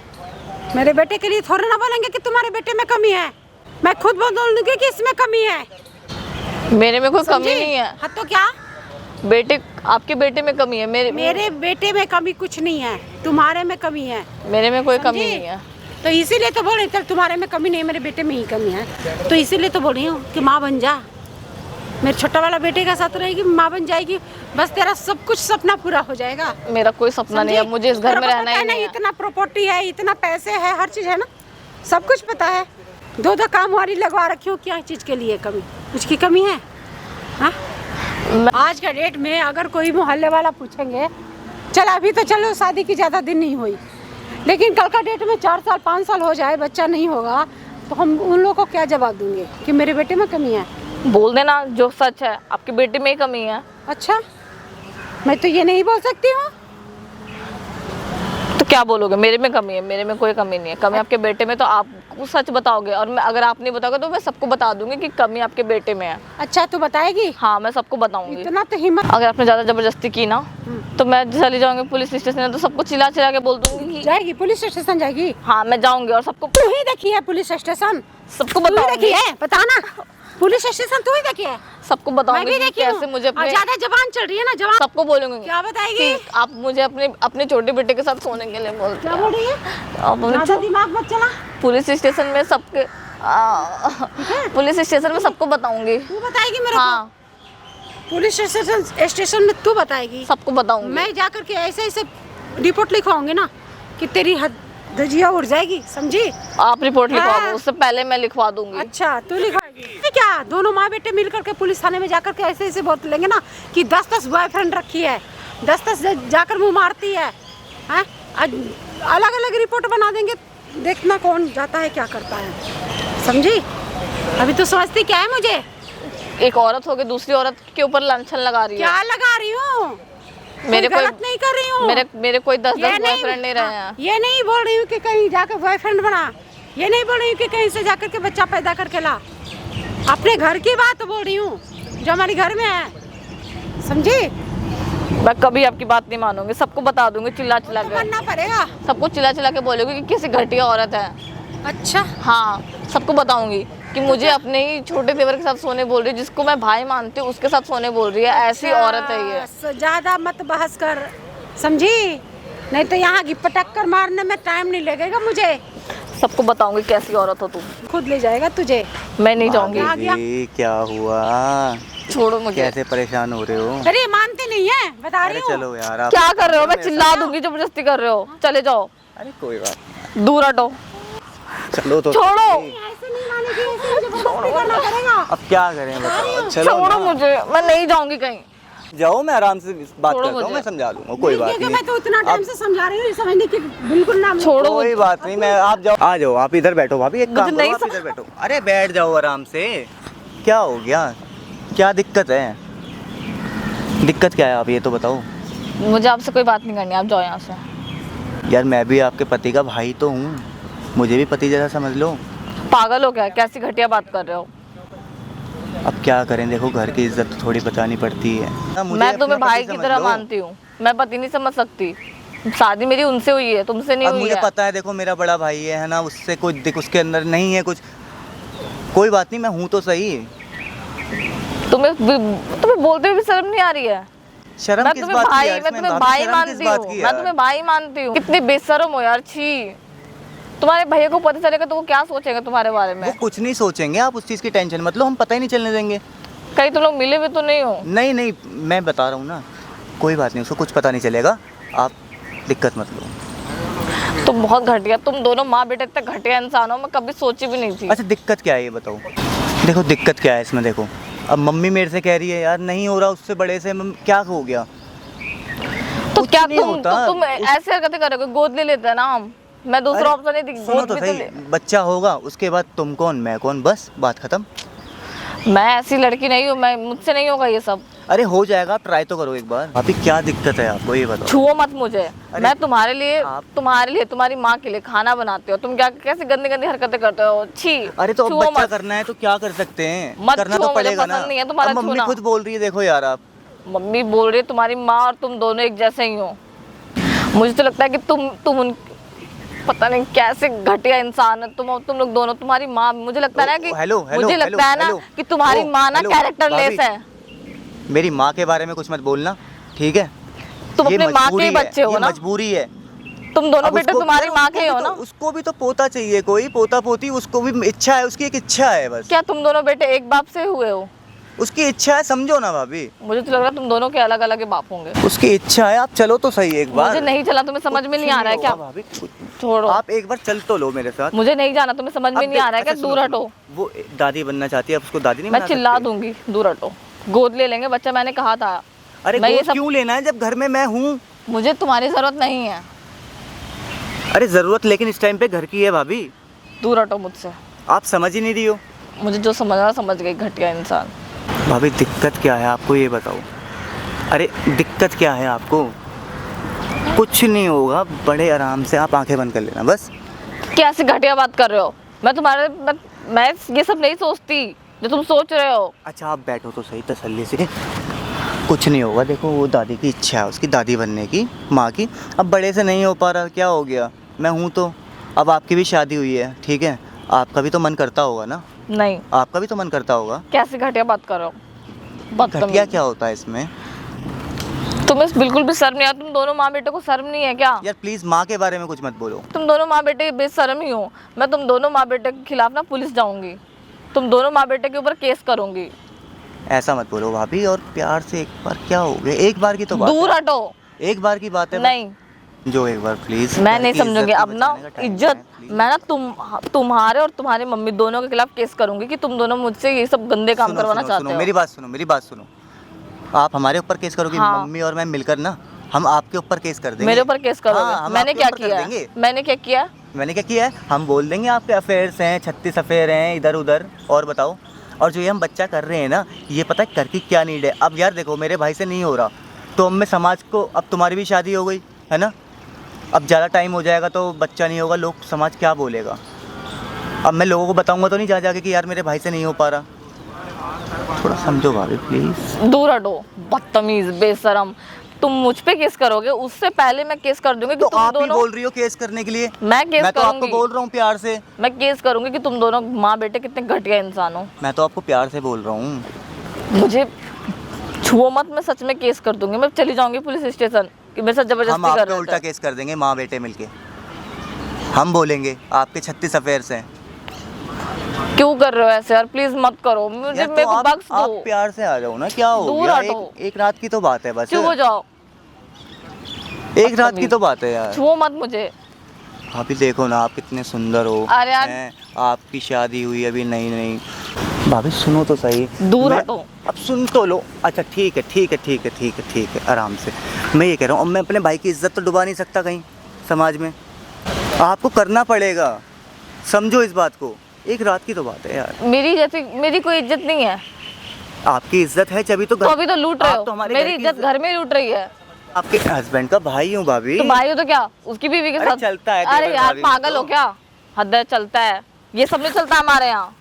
मेरे बेटे के लिए थोड़ा ना बोलेंगे कि तुम्हारे बेटे में कमी है। मैं खुद बोल दूंगी कि इसमें कमी है। मेरे में कोई कमी समझी? नहीं है। हाँ तो क्या? बेटे, आपके बेटे में कमी है। मेरे बेटे में कमी कुछ नहीं है, तुम्हारे में कमी है। मेरे में कोई कमी समझी? नहीं है। तो इसीलिए तो बोल रही चल तुम्हारे में कमी नहीं है, मेरे बेटे में ही कमी है। तो इसीलिए तो बोल रही हूँ कि माँ बन जा। मेरे छोटा वाला बेटे का साथ रहेगी, माँ बन जाएगी, बस तेरा सब कुछ सपना पूरा हो जाएगा। मेरा कोई सपना नहीं है, मुझे इस घर में रहना ही नहीं है। इतना प्रॉपर्टी है, इतना पैसे है, हर चीज है ना, सब कुछ पता है। दो काम वाली लगवा रखी हो, क्या चीज के लिए कमी? कुछ की कमी है? हाँ? आज का डेट में अगर कोई मोहल्ले वाला पूछेंगे, चल अभी तो चलो शादी की ज्यादा दिन नहीं हुई, लेकिन कल का डेट में 4 साल 5 साल हो जाए, बच्चा नहीं होगा, तो हम उन लोगों को क्या जवाब देंगे कि मेरे बेटे में कमी है? बोल देना जो सच है, आपके बेटे में ही कमी है। अच्छा, मैं तो ये नहीं बोल सकती हूँ। तो क्या बोलोगे? मेरे में कमी है? मेरे में कोई कमी नहीं है। कमी आपके बेटे में तो आप सच बताओगे, और मैं अगर आप नहीं बताओगे तो मैं सबको बता दूंगी कि कमी आपके बेटे में है। अच्छा, तू बताएगी? हाँ, मैं सबको बताऊंगी। इतना तो हिम्मत। अगर आपने ज्यादा जबरदस्ती की ना तो मैं चली जाऊंगी पुलिस स्टेशन, तो सबको चिल्ला चिल्ला के बोल दूंगी कि जाएगी पुलिस स्टेशन? जाएगी? हाँ, मैं जाऊंगी और सबको तू ही देखी है पुलिस स्टेशन? सबको तू ही बताऊंगी। देखी है? बताना, पुलिस स्टेशन तू ही देखी है? सबको मैं बताऊंगी भी कि देखी हूँ। कैसे मुझे और अपने ज्यादा जबान चल रही है ना, जबान सबको बोलूंगी क्या बताएगी? कि आप मुझे अपने छोटे बेटे के साथ सोने के लिए बोलते क्या हैं। बोल रही है? आप अपने ज्यादा दिमाग मत चला। पुलिस स्टेशन में सबके पुलिस स्टेशन में सबको बताऊंगी। तू बताएगी मेरे हाँ, को? पुलिस स्टेशन में तू बताएगी? सबको बताऊंगी। मैं जाकर के ऐसे ऐसे रिपोर्ट लिखवाऊंगी ना कि तेरी धजिया उड़ जाएगी, समझी? आप रिपोर्ट लिखवा हाँ। दो, उससे पहले मैं लिखवा दूंगी। अच्छा, तू लिखवाएगी? क्या दोनों माँ बेटे मिलकर के पुलिस थाने में जाकर के ऐसे ऐसे बोल लेंगे ना कि 10-10 बॉयफ्रेंड रखी है, 10-10 जाकर मुंह मारती है, हैं? अलग अलग रिपोर्ट बना देंगे, देखना कौन जाता है क्या करता है, समझी? अभी तो समझती क्या है मुझे? एक औरत होकर दूसरी औरत के ऊपर लांछन लगा रही है। क्या लगा रही हूँ? मेरे कोई गलत नहीं कर रही हूँ। मेरे कोई 10 ये बॉयफ्रेंड नहीं रहे हैं। ये नहीं बोल रही हूँ कि कहीं जाकर बॉयफ्रेंड बना, ये नहीं बोल रही हूँ कि कहीं से जाकर के बच्चा पैदा करके ला। अपने घर की बात बोल रही हूँ जो हमारे घर में है, समझी? मैं कभी आपकी बात नहीं मानूंगी, सबको बता दूंगी चिल्ला चिल्ला तो के, मानना पड़ेगा। सबको चिल्ला चिल्ला के बोलोगी कि किसी घटिया औरत है। अच्छा, हाँ, सबको बताऊंगी कि मुझे अपने ही छोटे देवर के साथ सोने बोल रही है, जिसको मैं भाई मानती हूँ उसके साथ सोने बोल रही है। ऐसी औरत है ये। ज्यादा मत बहस कर, समझी? नहीं तो यहाँ की पटक कर मारने में टाइम नहीं लगेगा मुझे। सबको बताऊंगी कैसी औरत हो तुम। खुद ले जाएगा तुझे। मैं नहीं जाऊंगी। आ गया। भाभी क्या हुआ? छोड़ो मुझे। कैसे परेशान हो रहे हो? अरे मानती नहीं है, बता अरे रही हूँ। चलो यार, आप क्या कर रहे हो? मैं चिल्ला दूंगी, जबरदस्ती कर रहे हो। चले जाओ, अरे कोई बात दूर हटो, चलो तो छोड़ो, ऐसे नहीं मानेगी, ऐसे मुझे जबरदस्ती करना पड़ेगा। अब क्या करें बताओ। चलो छोड़ो ना। मुझे, मैं नहीं जाऊंगी कहीं। जाओ, मैं आराम से बात छोड़ो करता हूँ, मुझे। मैं समझा लूंगा, कोई बात क्योंकि नहीं। मैं तो इतना टाइम से समझा रही हूँ, समझने की बिल्कुल ना। छोड़ो कोई बात नहीं, मैं आप जाओ, आ जाओ, आप इधर बैठो भाभी, एक काम मुझे करो, नहीं आप इधर बैठो। अरे बैठ जाओ आराम से। क्या हो गया? क्या दिक्कत है? दिक्कत क्या है, आप ये तो बताओ। मुझे आपसे कोई बात नहीं करनी, आप जाओ यहाँ से। यार मैं भी आपके पति का भाई तो हूँ, मुझे भी पति जैसा समझ लो। पागल हो क्या? कैसी घटिया बात कर रहे हो? अब क्या करें, देखो घर की इज्जत तो थोड़ी बचानी पड़ती है ना। मुझे मैं अपना तुम्हें पति भाई की समझ तरह लो। मानती हूँ, मैं पति नहीं समझ सकती। शादी मेरी उनसे हुई है, तुमसे नहीं अब हुई मुझे है। पता है, देखो मेरा बड़ा भाई है ना, उससे कुछ उसके अंदर नहीं है कुछ। कोई बात नहीं, मैं हूँ तो सही। तुम्हें बोलते हुए भी शर्म नहीं आ रही है? शर्म मैं किस तुम्हें बात की भाई, है? मैं इसमें तुम्हें भाभी, भाई शर्म किस मानती बात हूँ, की मैं यार? तुम्हें भाई मानती हूँ। कितनी बेशर्म हो यार, छी। तुम्हारे भैया को पता चलेगा तो वो क्या सोचेगा तुम्हारे बारे में? वो कुछ नहीं सोचेंगे, आप उस चीज़ की टेंशन मत लो, हम पता ही नहीं चलने देंगे। कहीं तुम लोग मिले हुए तो नहीं हो? नहीं नहीं, मैं बता रहा हूँ ना, कोई बात नहीं, उसको कुछ पता नहीं चलेगा, आप दिक्कत मत लो। तुम बहुत घटिया, तुम दोनों माँ बेटे इतने घटिया इंसान हो, मैं कभी सोची भी नहीं थी। अच्छा दिक्कत क्या है ये बताओ। देखो दिक्कत क्या है इसमें, देखो अब मम्मी मेरे से कह रही है यार नहीं हो रहा उससे बड़े से, क्या हो गया? तो कुछ क्या नहीं होता। तुम ऐसे हरकतें करोगे? गोद ले लेते हैं ना हम, मैं दूसरा ऑप्शन नहीं दिख, सुनो गोद तो भी तो सही, ले। बच्चा होगा उसके बाद तुम कौन मैं कौन, बस बात खत्म। मैं ऐसी लड़की नहीं हूँ, मैं मुझसे नहीं होगा ये सब। अरे हो जाएगा, आप ट्राई तो करो एक बार। अभी क्या दिक्कत है आपको ये बताओ। छुओ मत मुझे। मैं तुम्हारे लिए आप- तुम्हारी माँ के लिए खाना बनाते हो, तुम क्या कैसे गंदी गंदी हरकतें करते हो? छी। अरे तो अब छुओ बच्चा मत। करना है तो क्या कर सकते हैं, मत करना छुओ, तो मुझे पड़ेगा ना। पसंद नहीं है तुम्हारा अब मम्मी छूना। खुद बोल रही है, देखो यार आप। मम्मी बोल रही है तुम्हारी माँ और तुम दोनों एक जैसे ही हो। मुझे तो लगता है कि तुम उन पता नहीं कैसे घटिया इंसान है तुम लोग दोनों। तुम्हारी माँ, मुझे लगता है ना कि हेलो, हेलो, मुझे हेलो, लगता है ना हेलो। कि तुम्हारी ओ, माँ ना हेलो, कैरेक्टर लेस भाभी। है। मेरी माँ के बारे में कुछ मत बोलना, ठीक है? तुम ये अपनी माँ मजबूरी के है, बच्चे हो ये ना, मजबूरी है। तुम दोनों अब बेटे उसको- तुम्हारी माँ के ही हो ना। उसको भी तो पोता चाहिए, कोई पोता पोती, उसको भी इच्छा है, उसकी एक इच्छा है बस। क्या तुम दोनों बेटे एक बाप से हुए हो? उसकी इच्छा है, समझो ना भाभी। मुझे तो लग रहा है तुम दोनों के अलग अलग बाप होंगे। उसकी इच्छा है, आप चलो तो सही एक बार। मुझे नहीं चला, तुम्हें समझ में नहीं आ रहा है क्या? होगा भाभी, छोड़ो, आप एक बार चल तो लो मेरे साथ। मुझे नहीं जाना, तुम्हें समझ में अब नहीं आ रहा है क्या? अच्छा, दूर सुनो, हटो। वो दादी बनना चाहती है, अब उसको दादी नहीं मैं बना चिल्ला सकते? दूंगी, दूर हटो। गोद ले लेंगे बच्चा, मैंने कहा था। अरे मैं ये गोद सब- क्यों लेना है जब घर में मैं हूँ? मुझे तुम्हारी जरूरत नहीं है, अरे जरूरत लेकिन इस टाइम पे घर की है भाभी, दूर हटो मुझसे। आप समझ ही नहीं रही हो। मुझे जो समझना समझ गई, घटिया इंसान। भाभी दिक्कत क्या है आपको ये बताओ। अरे दिक्कत क्या है आपको? कुछ नहीं होगा, बड़े आराम से आप आंखें बंद कर लेना बस। कैसे घटिया बात कर रहे हो? मैं ये सब नहीं सोचती जो तुम सोच रहे हो। अच्छा आप बैठो तो सही तसल्ली से। कुछ नहीं होगा, देखो वो दादी की इच्छा है, उसकी दादी बनने की, माँ की। अब बड़े से नहीं हो पा रहा, क्या हो गया? मैं हूँ तो। अब आपकी भी शादी हुई है, ठीक है, आपका भी तो मन करता होगा ना? नहीं, आपका भी तो मन करता होगा। कैसे घटिया बात कर रहे हो? घटिया बदतमीज। क्या होता है इसमें? तुम्हें बिल्कुल भी शर्म नहीं आता? तुम दोनों माँ बेटे को शर्म नहीं है क्या? यार प्लीज़ माँ के बारे में कुछ मत बोलो। तुम दोनों माँ बेटे बेशर्म ही हो। मैं तुम दोनों माँ बेटे के खिलाफ ना पुलिस जाऊंगी, तुम दोनों माँ बेटे के ऊपर केस करूंगी। ऐसा मत बोलो भाभी, और प्यार से एक बार, क्या हो गया, एक बार की तो बात दूर है। हटो। एक बार की बात है। नहीं, जो एक बार प्लीज। मैं नहीं समझूंगी अब ना इज्जत। मैं ना तुम्हारे और तुम्हारी मम्मी दोनों के खिलाफ केस करूंगी कि तुम दोनों मुझसे ये सब गंदे काम करवाना चाहते हो। मेरी बात सुनो, मेरी बात सुनो। आप हमारे ऊपर केस करोगे? हाँ। मम्मी और मैं मिलकर ना हम आपके ऊपर केस कर देंगे। मेरे ऊपर केस करोगे? हाँ, हम मैंने आपके क्या ऊपर कर किया देंगे। है? मैंने क्या किया? मैंने क्या किया है? हम बोल देंगे आपके अफेयर्स हैं, 36 अफेयर हैं इधर उधर। और बताओ, और जो ये हम बच्चा कर रहे हैं ना, ये पता है कर की क्या नीड है? अब यार देखो, मेरे भाई से नहीं हो रहा तो अब मैं समाज को, अब तुम्हारी भी शादी हो गई है ना, अब ज़्यादा टाइम हो जाएगा तो बच्चा नहीं होगा, लोग समाज क्या बोलेगा? अब मैं लोगों को बताऊंगा तो नहीं जा जाके कि यार मेरे भाई से नहीं हो पा रहा। थोड़ा समझो भाभी प्लीज़। दूर हटो, बदतमीज, बेशरम। तुम मुझ पे केस करोगे, उससे पहले मैं केस कर दूंगी कि तो तुम आप ही दोनों। बोल रही हो केस करने के लिए? मैं केस मैं तो आपको करूंगी। बोल रहा हूँ प्यार से। मैं केस करूंगी कि तुम दोनों माँ बेटे कितने घटिया इंसान हो। मैं तो आपको प्यार से बोल रहा हूँ। मुझे छुओ मत, मैं सच में केस कर दूंगी। मैं चली जाऊंगी पुलिस स्टेशन कि मेरे साथ हम जबरदस्ती आप कर पे रहे उल्टा थे। केस कर देंगे, माँ बेटे मिलके। हम बोलेंगे आपके 36 अफेयर्स हैं। क्यों कर रहे हो ऐसे यार? प्लीज मत करो मुझे, यार मेरे तो को आप बख्श दो। प्यार से आ जाओ ना, क्या हो दूर गया? हटो। एक रात की तो बात है बस। चुप हो जाओ, एक रात की तो बात है यार। छुओ मत मुझे। अभी देखो ना, आप कितने सुंदर हो। अरे यार। हैं, आपकी शादी हुई अभी नई नई। भाभी सुनो तो सही। दूर मैं- हटो। अब सुन तो लो। अच्छा ठीक है ठीक है ठीक है ठीक है ठीक है, आराम से। मैं ये कह रहा हूँ, अब मैं अपने भाई की इज्जत तो डुबा नहीं सकता कहीं समाज में। आपको करना पड़ेगा, समझो इस बात को। एक रात की तो बात है यार। मेरी कोई इज्जत नहीं है। आपकी इज्जत है जब तो तो अभी तो लूट रहे आप हो। तो हमारे मेरी घर की इज्जत घर में लूट रही है। आपके हस्बैंड का भाई हूँ भाभी। तो भाई हो तो क्या, उसकी बीवी के अरे साथ चलता है अरे तेरे यार भाभी में पागल तो। हो क्या? हद है, चलता है। ये सब नहीं चलता हमारे यहाँ।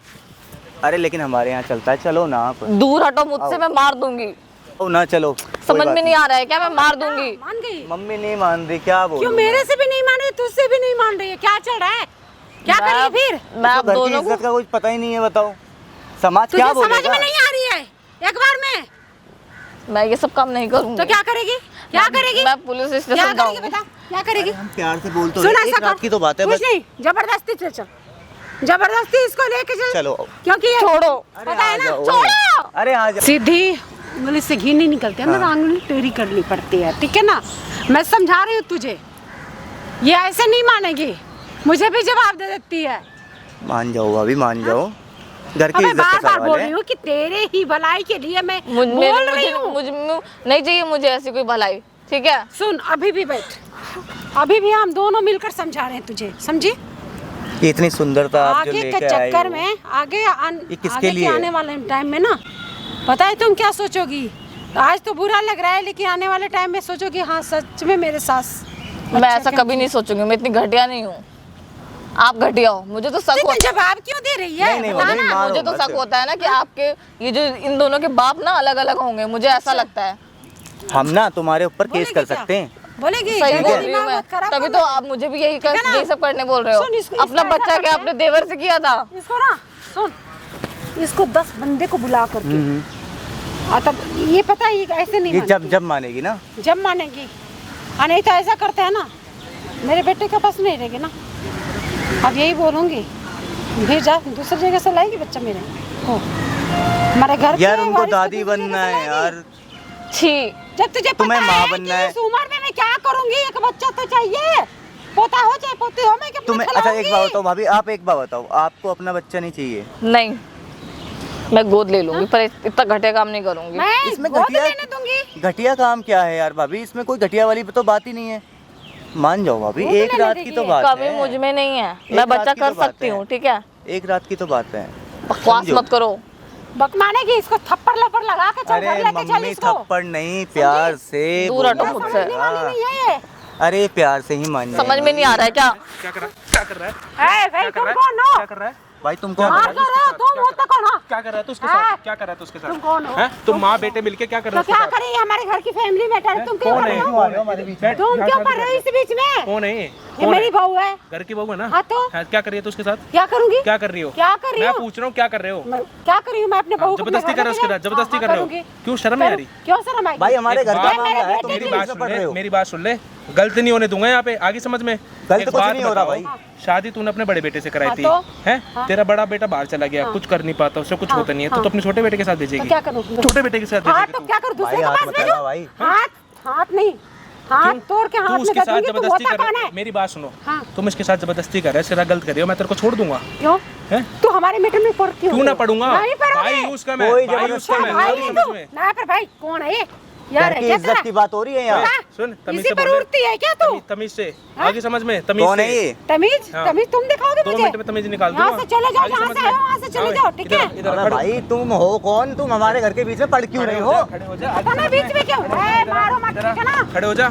अरे लेकिन हमारे यहाँ चलता है। चलो ना आप। दूर हटो मुझसे, मैं मार दूंगी। ओ ना चलो। समझ में नहीं आ रहा है क्या? मैं मार दूंगी। मान गई? मम्मी नहीं मान रही, क्या बोल? क्यों मेरे से भी नहीं मान रही, तुझसे भी नहीं मान रही है? क्या चल रहा है? क्या करें फिर? मैं आप घर की दोनों को इज्जत का कुछ पता ही नहीं है, बताओ समाज तुझे क्या समझ बोलेगा? में नहीं आ रही है एक बार में? मैं ये सब काम नहीं करूंगी। तो क्या करेगी? क्या करेगी? मैं पुलिस क्या स्टेशन करेगी जाऊंगी। बता? क्या करेगी? हम प्यार से बोल तो सुन रहे, ऐसा एक रात कर, की तो बात है कुछ बस। नहीं, जबरदस्ती से चल, जबरदस्ती इसको लेके चल। चलो। क्योंकि ये छोड़ो। पता है ना, छोड़ो। अरे आ जा। सीधी उंगली से घी नहीं निकलती है ना, हाँ। आंगली टेढ़ी करनी पड़ती है, ठीक है ना? मैं समझा रही हूँ तुझे, ये ऐसे नहीं मानेगी, मुझे भी जवाब दे देती है। मान जाओ भाभी, मान जाओ। घर की मैं इज्जत का बार बार सवाल बोल है। रही हूँ कि तेरे ही भलाई के लिए मैं मुझे बोल रही हूँ। नहीं चाहिए मुझे ऐसी कोई भलाई, ठीक है? सुन, अभी भी बैठ, अभी भी हम दोनों मिलकर समझा रहे हैं तुझे, समझी? ये इतनी सुंदरता आप जो आगे के लेके आए चक्कर हो। में आगे ये किसके आगे लिए के है? आने वाले टाइम में ना, पता है तुम क्या सोचोगी? आज तो बुरा लग रहा है, लेकिन आने वाले टाइम में सोचोगी हाँ सच में मेरे सास मैं ऐसा कभी नहीं सोचूंगी। मैं इतनी घटिया नहीं हूँ। आप घटिया हो, मुझे तो शक होता जवाब क्यों दे रही है? नहीं, बता नहीं, ना। मारो मुझे तो मत। शक होता है ना कि आपके ये जो इन दोनों के बाप ना अलग अलग होंगे, मुझे ऐसा लगता है। हम ना तुम्हारे ऊपर केस बोलेगी कर क्या? सकते हैं। बोलेगी सही ज्यादा बोल रही हूँ दिमाग मैं, मत खराब तभी कर तो ले। आप मुझे भी ठीक है ना? यही सब करने बोल रहे हो। सुन, इसको अपना ऐसा बच्चा क्या करते अपने देवर से किया था? इसको ना, सुन, इसको 10 बंदे को बुला करके तब ये पता है, ये ऐसे नहीं ये मानेगी। जब मानेगी ना। जब मानेगी, हाँ नहीं तो ऐसा करते हैं ना, मेरे बेटे के पास नहीं रहेगी ना। अब यही बोलूँगी, फिर जा दूसरी जगह से लाएगी बच्चा मेरे को, हमारे घर यार के उनको वारिस को दादी दूसरी बनना जगह से है लाएगी। यार। छी, जब तुझे तुम्हें पता माँ है बनना कि है। इस उम्र में मैं क्या करूँगी, एक बच्चा तो चाहिए, पोता हो चाहे पोती हो, मैं क्या तुम्हें अच्छा एक बात बताओ भाभी, आप एक बात बताओ, आपको अपना बच्चा नहीं चाहिए? नहीं, मैं गोद ले लूंगी, पर इतना घटिया काम नहीं करूंगी। मैं इसमें गोद घटिया लेने दूंगी। घटिया काम क्या है यार भाभी? इसमें कोई घटिया वाली तो बात ही नहीं है। मान जाओ भाभी, गोद एक लेने रात की तो देगी। बात कभी है। मुझ में नहीं है, एक मैं रात बच्चा की तो कर बात सकती है। हूँ, ठीक है? एक रात की तो बात है। बकवास समझो। मत करो। बकमाने की इसको थप्पड़ लपड़ लगा के चल घर अरे लेके चल मम्मी इसको। थप्पड़ नहीं, प्यार से दूर हटो बोलो। मुझसे। समझने वाली नहीं है ये। अरे प्यार से ही मान समझ में नहीं आ रहा है क्या? क्या कर रहा है? ए भाई क्या कर तुम रहा है? कौन हो? क्या कर रहा है? भाई तुमको मार कर रहे हो तुम, वो तो कौन हो? क्या कर रहा है तू उसके हाँ? साथ? क्या कर रहा है तू उसके साथ? तुम कौन हो? हैं? तुम माँ बेटे मिलके क्या कर रहे तो हो क्या उसके साथ? करें, ये हमारे घर की फैमिली मैटर है, तुम क्यों कौन कर है? रहे हो? आ रहे हो हमारे बीच में? तुम क्यों कर रहे हो इस बीच में? कौन है ये? ये कौन मेरी है? बहू है। घर की बहू है ना? हाँ तो? हाँ, क्या कर रही है तू उसके साथ? क्या करूंगी? क्या कर रही हो? क्या कर रही मैं हो? पूछ रहा हूँ क्या कर रहे हो? क्या कर रही हूँ मैं अपने बहू को? जबरदस्ती कर रहे हो उसके साथ? जबरदस्ती कर रहे हो? क्यों शर्म नहीं आ रही? क्यों शर्म आई? भाई हमारे घर का बात- मामला है, तुम मेरी मेरी क्यों बात इसमें सुन पढ़ रहे ले, हो? मेरी बात सुन ले, गलत नहीं होने दूंगा यहाँ पे, आगे समझ में। गलत एक कुछ बात नहीं हो रहा बताओ, भाई। शादी तूने अपने बड़े बेटे से कराई हाँ थी, तो? हैं? तेरा बड़ा बेटा बाहर चला गया, कुछ कर नहीं पाता, उससे कुछ होता नहीं है, तो तू अपने छोटे बेटे के साथ तो भेजेगी? क्या करूँ? छोटे बेटे के साथ हाथ भेजेगी तो तू? क्या करूँ, दूसरे भाई के हाथ पास मत भेजूं? लगा भाई। हाथ हाथ नहीं, हाथ क्यों? तोड़ के तू हाथ में उसके दे साथ दूंगी, तू जबरदस्ती होता कर कौन है? मेरी बात सुनो। हाँ। तुम इसके साथ जबरदस्ती कर रहे हो, सिरा गलत कर रहे हो, मैं तेरे को छोड़ दूंगा। क्यों? हैं? तू हमारे मीटर में पड़ क्यों? क्यों ना पढ़ूंगा? नहीं पढ़ोगे। भाई उसका मैं, कोई भाई जबरदस्ती उसका मैं, भाई आगे है समझ तू। में। ना पर भाई कौन है ये? यार घर है की क्या इज्जत तेरा? की बात हो रही है यहाँ। हाँ? सुन, तमीज इसी से पर बोल उड़ती है क्या तू? तमीज से, हाँ? आगे समझ में, तमीज कौन से। है ये? तमीज हाँ। तमीज तुम दिखाओगे 2 मुझे? मिनट में तमीज निकाल यहाँ दूंगा। से चले जाओ, आगे जहाँ समझ से में। आए हो वहाँ से चले हाँ, जाओ, ठीक इधर, है? इधर अरे खड़े- भाई तुम हो कौन? तुम हमारे घर के बीच में पड़ क्यों खड़े रही हो हो? जा, खड़े हो जा, पता नहीं बीच में क्यों? ए, मारो मत, ठीक है ना? खड़े हो जा,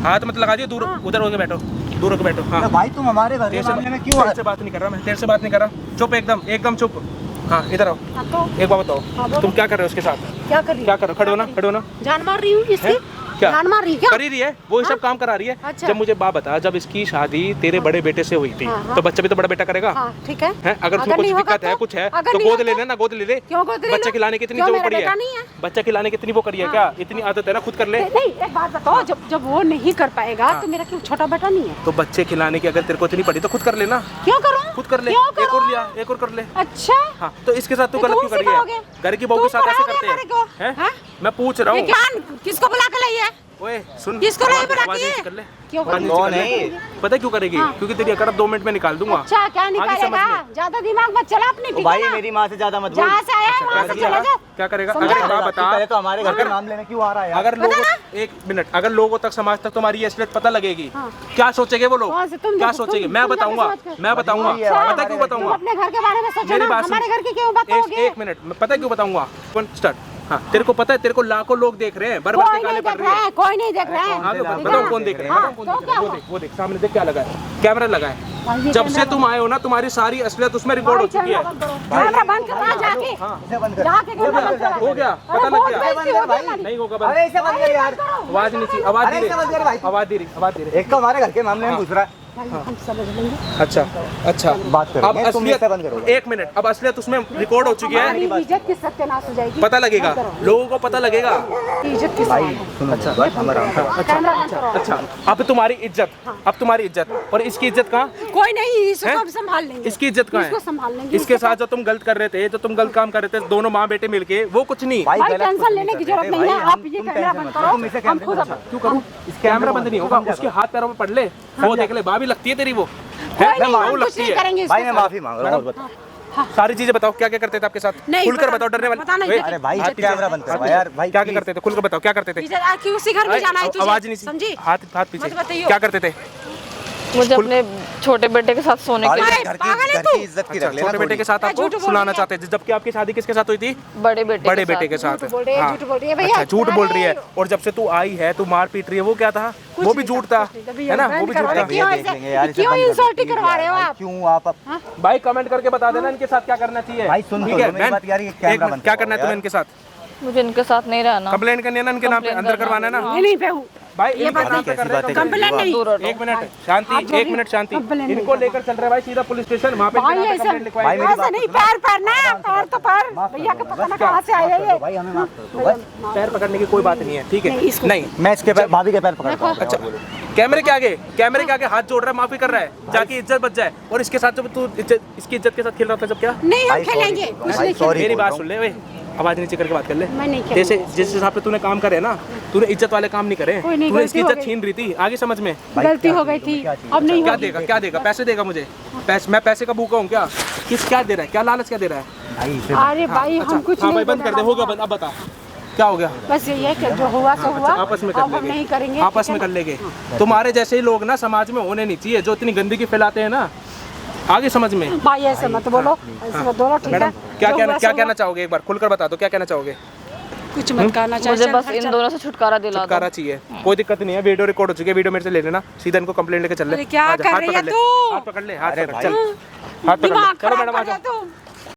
हाथ मत लगा दियो, दूर उधर होके बैठो, दूर होके बैठो। हाँ, अरे भाई तुम हमारे घर के तेरे मामले में से, क्यों तेरे से बात नहीं कर रहा मैं, तेरे से बात नहीं कर रहा, चुप एकदम, एकदम चुप। हाँ, इधर आओ, हाँ, तो एक बात बताओ, हाँ, बोलो। तुम क्या कर रहे हो उसके साथ? क्या कर रही क्या कर रहे हो? खड़े हो ना, खड़े हो ना। जान मार रही हूँ इसकी? हैं? क्या? जान मार रही क्या? कर ही रही है, वो ही सब काम करा रही है। अच्छा। जब मुझे बात बता, जब इसकी शादी तेरे बड़े बेटे से हुई थी, हाँ, हाँ। तो बच्चा भी तो बड़ा बेटा करेगा। हाँ, ठीक है। हैं? अगर तुम्हें कुछ नहीं होगा दिक्कत है, तो? कुछ है, अगर तो नहीं गोद होगा ले लेना, गोद ले ले। क्यों गोद ले बच्चा लो? खिलाने की इतनी क्यों, जो मेरा पड़ी बेटा है, नहीं है? बच्चा खिलाने की इतनी वो करी है क्या? इतनी आदत है ना, खुद कर ले। नहीं, एक बात बताओ, जब वो नहीं कर पाएगा तो मेरा क्यों छोटा बेटा नहीं है? तो बच्चे खिलाने की अगर तेरे को इतनी पड़ी तो खुद कर लेना, क्यों करूँ? खुद कर ले। क्यों एक और करूँ? लिया, एक और कर ले। अच्छा, हाँ, तो इसके साथ तू तो गलत तुम क्यों कर रही सिखाओगे? है? घर की बहू के तुम साथ ऐसे पढ़ाओगे करते हमारे को? हैं? हाँ? मैं पूछ रहा ये हूँ। ज्ञान किसको बुला के लाई है? ओए सुन, किसको नहीं बुलाती आवाज़ है? नीचे कर ले। क्यों आवाज़ करेगी? नीचे कौन कर ले। है ये? पता है क्यों करेगी? हाँ। क्योंकि तेरी अकड़ 2 मिनट में निकाल दूंगा। अच्छा, क्या आगे समझ निकालेगा? में। ज्यादा दिमाग मत चला अपनी, तो ठीक भाई है ना? मेरी माँ से ज्यादा मत बोल। जहाँ से आया है वहाँ से चला जा। क्या करेगा? समझा? अगर बात बता, पहले तो हमारे घर के मामले में क्यों आ रहा है यार? अगर लोगों, एक मिनट, अगर लोगों तक, समाज तक तुम्हारी ये असलियत पता लगेगी, हाँ। क्या सोचेंगे वो लोग? कौन से? तुम क्या देखो, सोचेंगे? तुम मैं जाके बताऊंगा, समझ कर। मैं बताऊंगा। अच्छा। पता क्यों तुम बताऊंगा? अपने घर के बारे में सोचो मेरी ना, बात सुन। हमारे घर की क्यों बताओगे? एक मिनट, मैं पता क्यों बताऊंगा? स्टार्ट। हाँ, तेरे को पता है, तेरे को लाखों लोग देख रहे हैं, बर बर कोई के गाली नहीं पड़ देख रही रहा है। है, कोई नहीं देख रहा है। हाँ, तो हाँ, बताओ कौन देख रहे हैं? हाँ, बताओ कौन तो देख क्या रहे हैं? हुआ? वो देख सामने देख, क्या लगा है? कैमरा लगा है। भाई, ये जब से कैमरा तुम आए हो ना, तुम्हारी सारी असलियत उसमें रिकॉर्ड हो चुकी है। कैमरा बंद करवा जाके, इसे बंद कर। जाके कैमरा बंद करवा। हो गया, अरे पता लग बहुत गया। बेइज्जती हो गई हमारी। नहीं होगा अरे बंद। इसे बंद कर यार। आवाज नहीं थी, आवाज अरे दे इसे बंद कर भाई। रही, आवाज दे रही, आवाज दे रही। एक तो हमारे घर के मामले में घुस रहा है। भाई, हम समझ लेंगे। अच्छा, अच्छा, बात करेंगे, अब तुम असलियत, इससे बंद करोगे। एक मिनट, अब असलियत उसमें रिकॉर्ड हो चुकी है। हमारी इज्जत की सत्यानाश हो जाएगी। पता लगेगा, बंद करो। लोगों को पता लगेगा। इज्जत की भाई सवाल है। सुनो, बस हमारा कैमरा बंद करो। अच्छा, अब तुम्हारी इज्जत, अब तुम्हारी इज्जत, और इसकी इज्जत कहाँ? कोई नहीं, इसको हैं? हम संभाल लेंगे। इसकी इज्जत कहाँ इसको है? संभाल लेंगे। इसके साथ जो तुम गलत कर रहे थे, जो तुम गलत काम कर रहे थे, दोनों माँ बेटे मिलके, वो कुछ नहीं। भाई गलत कुछ टेंशन नहीं लेने कर की रहे जरूरत थे, नहीं है, भाई, आप ये तुम कैमरा टेंशन बंद मत लो, करो। तुम इसे हम कैमरे खुद में बचा। क्यों करूँ? इस कैमरा बंद नहीं होगा, उसके हाथ पैरों में पड़ ले, वो देख ले, भाभी लगती है तेरी वो। कोई है? नहीं, वो हम कुछ लगती नहीं है। करेंगे भाई इसके मैं साथ। माफी मांग रहा हूँ, बता। सारी चीजें बताओ, क्या क्या करते थे आपके साथ? नहीं, खुलकर बता- बताओ, डरने वाले। बता नहीं ओए, देते। अरे भाई हाथ ये पीछे, कैमरा बंद हाथ करवा यार भाई। क्या क्या करते थे? खुलकर बताओ, क्या करते थे? पीछे आके उसी घर में जाना है तुझे। आवाज नहीं समझी? हाथ पीछे, मत बताइयो। क्या करते थे? मुझे अपने छोटे बेटे के साथ सोने भाई, के अरे, घर पागल है घर तू? की इज्जत की अच्छा, रख लेना छोटे बेटे के साथ मैं आपको झूठ बोल सुनाना रही है। चाहते थे, जबकि आपकी शादी किसके साथ हुई थी? बड़े बेटे बड़े बेटे के साथ। झूठ बोल रही है, हाँ। झूठ बोल रही है भैया। अच्छा, झूठ बोल रही है। अरे, और जब से तू आई है, तू मार पीट रही है, वो क्या था? कुछ वो भी नहीं झूठ था, था, कुछ नहीं था, भैया, है ना? वो भी बंद झूठ करो, था। क्यों देख ऐसे- लेंगे यार, इसे क्यों बंद कर इंसल्टिंग दो, करवा रहे हो भाई, आप? क्यों आप भाई कमेंट करके बता देना इनके साथ क्या करना चाहिए। भाई, सुन ठीक तो है, लो मेरी बहन, बात यार, ये एक कैमरा मिनट, बंद क्या करो करना है यार। तुम्हें इनके साथ? मुझे इनके साथ नहीं रहना। कंप्लेंट करनी है ना इनके नाम पे, कंप्लेंट अंदर करवाना है ना? करना, ये नहीं पे हूँ। भाई ये इनके बात नाम पे कैसी कर रहे हैं बातें कंप्लेंट। कंप्लेंट नहीं। दूर हटो। एक मिनट शांति, आप जो एक भी मिनट शांति। कंप्लेंट नहीं इनको करना। लेकर चल रहे भाई सीधा पुलिस स्टेशन, वहाँ पे भाई इनके नाम पे ऐसे कंप्लेंट लिखवाएंगे। भाई, मेरी ऐसे बात नहीं, सुनो। पैर पर ना, पैर तो पैर। भैया के पता ना कहाँ से आया ये। भाई हमें माफ कर दो बस। पैर पकड़ने की कोई बात नहीं है, ठीक नहीं, है? इसको- नहीं, मैं इसके पैर, भाभी के पैर पकड़ता हूँ। अच्छा, कैमरे के आगे, कैमरे के आगे हाथ जोड़ रहा है, माफी कर रहा है, जाके इज्जत बच जाए। और इसके साथ जब तू इसकी इज्जत के साथ खेल रहा था, जब क्या? नहीं, हम भाई, खेलेंगे, sorry, कुछ भाई, नहीं sorry। खेलेंगे। मेरी बोल बात रहा सुन ले, ओए आवाज नीचे करके बात कर ले। मैं नहीं खेलूंगी। जैसे जिस हिसाब से तूने काम करे ना, तूने इज्जत वाले काम नहीं करे, कोई नहीं, तूने गलती इसकी हो इज्जत गई। छीन रही थी। आगे समझ में? भाई, गलती क्या हो गई चीज़ थी, है, क्या चीज़ अब नहीं क्या होगी। देगा, क्या देगा? पैसे देगा मुझे? मैं पैसे का भूखा हूँ क्या? किस क्या दे रहा है? क्या लालच क्या दे रहा है? भाई इसे अरे भाई हम कुछ हाँ नहीं भाई, बंद कर दे, बोलने हो गया वाले बंद। अब बता क्या हो गया? हैं। बस ये है कि जो हुआ सो हुआ, अच्छा, आपस में कर अब हम नहीं लेंगे, करेंगे। आपस ठीक में है कर ना? लेंगे। तुम्हारे जैसे ही लोग ना समाज में होने नहीं चाहिए, जो इतनी गंदगी फैलाते हैं ना। आगे समझ में? भाई ऐसे मत बोलो, ऐसे मत बोलो, ठीक है? मैडम क्या जो कहना हुआ क्या सो कहना हुआ। चाहोगे? एक बार खुलकर बता दो, क्या कहना चाहोगे? कुछ मत कहना चाहिए। मुझे बस इन दोनों से छुटकारा दिला दो। छुटकारा चाहिए, कोई दिक्कत नहीं है। वीडियो रिकॉर्ड हो चुकी है, वीडियो मेरे से ले लेना, सीधा इनको कंप्लेंट लेके चल ले। अरे क्या आजा, कर हाथ रही है पकड़ ले, तू? हाथ पकड़ ले, हाथ अरे पकड़, भाई। चल हाथ पकड़ ले। दिमाग चलो खराब मैडम कर आ दिया जाओ। तू।